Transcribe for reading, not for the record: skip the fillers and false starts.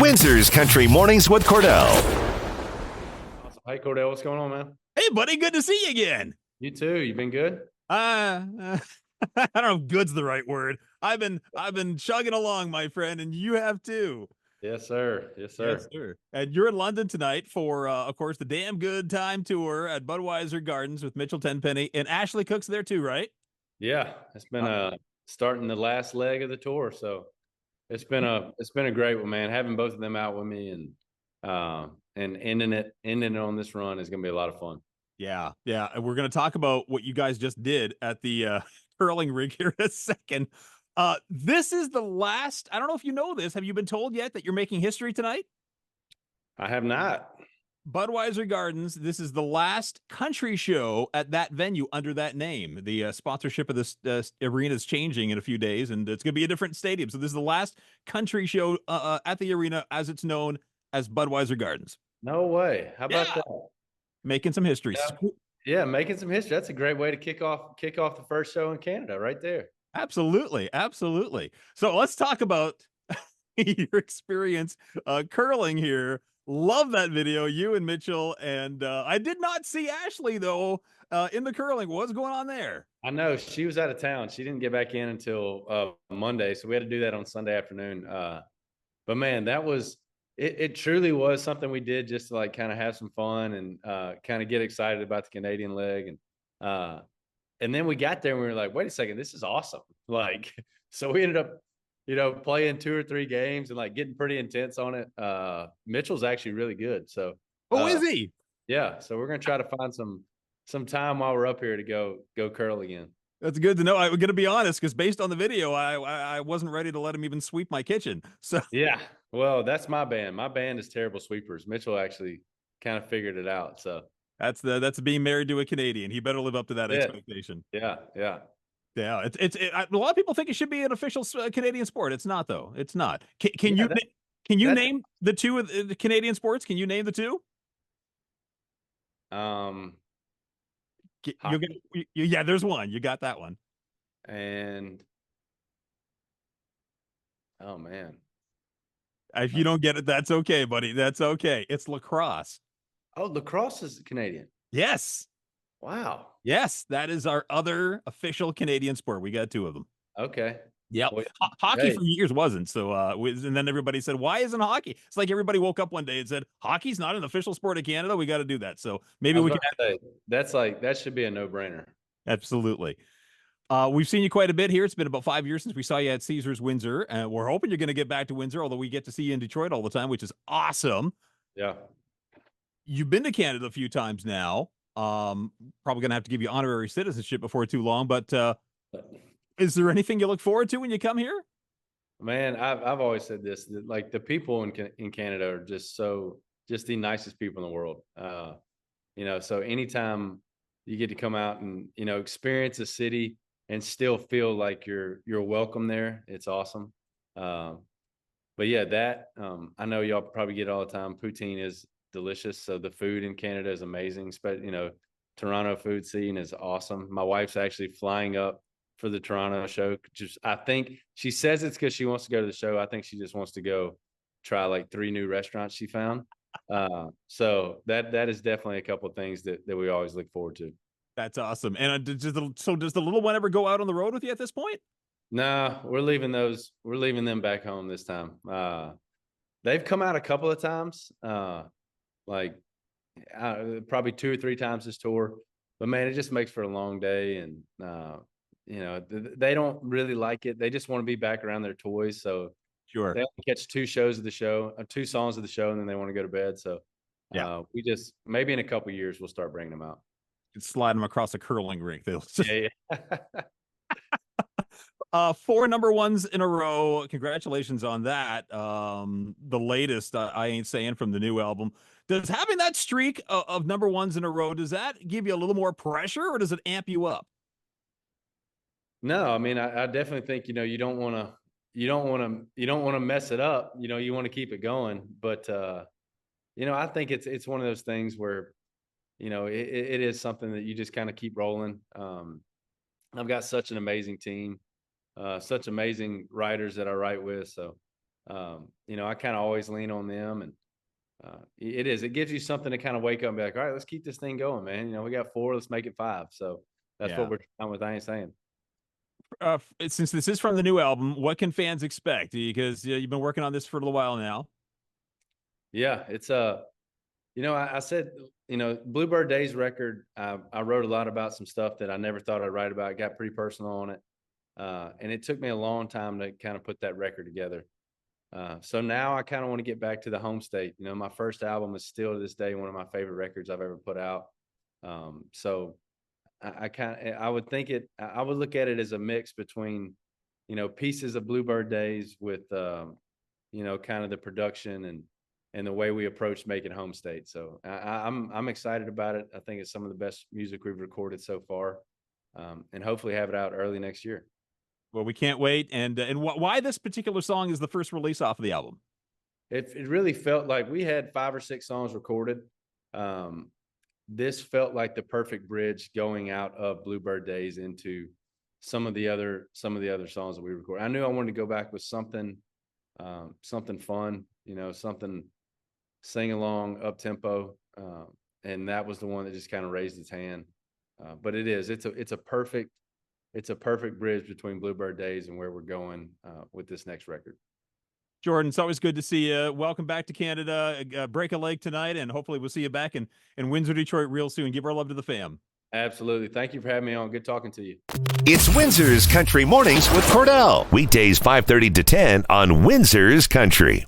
Windsor's Country Mornings with Cordell. Awesome. Hey, Cordell, what's going on, man? Hey, buddy, good to see you again. You too. You been good? I don't know if good's the right word. I've been chugging along, my friend, and you have too. Yes, sir. Yes, sir. Yes, sir. And you're in London tonight for, of course, the Damn Good Time Tour at Budweiser Gardens with Mitchell Tenpenny, and Ashley Cook's there too, right? Yeah, it's been starting the last leg of the tour, so it's been a great one, man. Having both of them out with me and ending it on this run is gonna be a lot of fun. Yeah, yeah. And we're going to talk about what you guys just did at the curling rig here in a second. This is the last. I don't know if you know this. Have you been told yet that you're making history tonight? I have not. Budweiser Gardens. This is the last country show at that venue under that name. The sponsorship of this arena is changing in a few days, and it's going to be a different stadium. So this is the last country show at the arena as it's known as Budweiser Gardens. No way. How about that? Making some history. Yeah, making some history. That's a great way to kick off the first show in Canada right there. Absolutely. Absolutely. So let's talk about your experience curling here. Love that video, you and Mitchell. And I did not see Ashley, though, in the curling. What's going on there? I know she was out of town. She didn't get back in until Monday, so we had to do that on Sunday afternoon. But man, that was it truly was something we did just to like kind of have some fun and kind of get excited about the Canadian leg. And then we got there and we were like, wait a second, this is awesome. Like, so we ended up, playing 2 or 3 games and like getting pretty intense on it. Mitchell's actually really good. So Is he? Yeah. So we're gonna try to find some time while we're up here to go curl again. That's good to know. I'm going to be honest, because based on the video, I wasn't ready to let him even sweep my kitchen. So yeah, well, that's my band. My band is terrible sweepers. Mitchell actually kind of figured it out. So that's being married to a Canadian. He better live up to that expectation. Yeah. Yeah. A lot of people think it should be an official Canadian sport. It's not, though. It's not. Can you name the two of the Canadian sports? Can you name the two? Yeah, there's one. You got that one. And oh man, if you don't get it, that's okay, buddy. That's okay. It's lacrosse. Oh, lacrosse is Canadian. Yes. Wow. Yes, that is our other official Canadian sport. We got 2 of them. Okay. Yeah. Well, hockey for years wasn't. So, and then everybody said, why isn't hockey? It's like everybody woke up one day and said, hockey's not an official sport of Canada. We got to do that. So maybe we can. That should be a no-brainer. Absolutely. We've seen you quite a bit here. It's been about 5 years since we saw you at Caesars Windsor. And we're hoping you're going to get back to Windsor, although we get to see you in Detroit all the time, which is awesome. Yeah. You've been to Canada a few times now. Probably going to have to give you honorary citizenship before too long, but is there anything you look forward to when you come here? Man, I've always said this, that like the people in Canada are just the nicest people in the world. So anytime you get to come out and, experience a city and still feel like you're welcome there, it's awesome. But yeah, I know y'all probably get it all the time. Poutine is delicious. So the food in Canada is amazing. But, Toronto food scene is awesome. My wife's actually flying up for the Toronto show. I think she says it's because she wants to go to the show. I think she just wants to go try like 3 new restaurants she found. So that is definitely a couple of things that we always look forward to. That's awesome. And does the little one ever go out on the road with you at this point? No, we're leaving them back home this time. They've come out a couple of times, probably 2 or 3 times this tour, but man, it just makes for a long day. And, they don't really like it. They just want to be back around their toys. So sure, they catch 2 songs of the show, and then they want to go to bed. So we just, maybe in a couple of years, we'll start bringing them out. Slide them across a curling rink. They'll just... Yeah. 4 number 1s in a row. Congratulations on that. The latest, I Ain't Saying, from the new album. Does having that streak of number 1s in a row, does that give you a little more pressure, or does it amp you up? No, I mean, I definitely think, you don't want to mess it up. You want to keep it going. But, I think it's one of those things where, it is something that you just kind of keep rolling. I've got such an amazing team, such amazing writers that I write with. So I kind of always lean on them, and it gives you something to kind of wake up and be like, all right, let's keep this thing going, man. We got 4, let's make it 5. So that's Yeah. what we're trying with I Ain't Saying. Since this is from the new album, what can fans expect? Because you've been working on this for a little while now. Yeah, it's I said, Bluebird Days record, I wrote a lot about some stuff that I never thought I'd write about. It got pretty personal on it. And it took me a long time to kind of put that record together. So now I kind of want to get back to the home state. My first album is still to this day one of my favorite records I've ever put out. So I would look at it as a mix between, pieces of Bluebird Days with, kind of the production and the way we approach making home state. So I'm excited about it. I think it's some of the best music we've recorded so far, and hopefully have it out early next year. Well, we can't wait. And why this particular song is the first release off of the album? It really felt like we had 5 or 6 songs recorded. This felt like the perfect bridge going out of Bluebird Days into some of the other songs that we recorded. I knew I wanted to go back with something fun, something sing along, up tempo, and that was the one that just kind of raised its hand. But it's a perfect bridge between Bluebird Days and where we're going with this next record. Jordan, it's always good to see you. Welcome back to Canada. Break a leg tonight, and hopefully we'll see you back in Windsor, Detroit real soon. Give our love to the fam. Absolutely. Thank you for having me on. Good talking to you. It's Windsor's Country Mornings with Cordell. Weekdays 5:30 to 10 on Windsor's Country.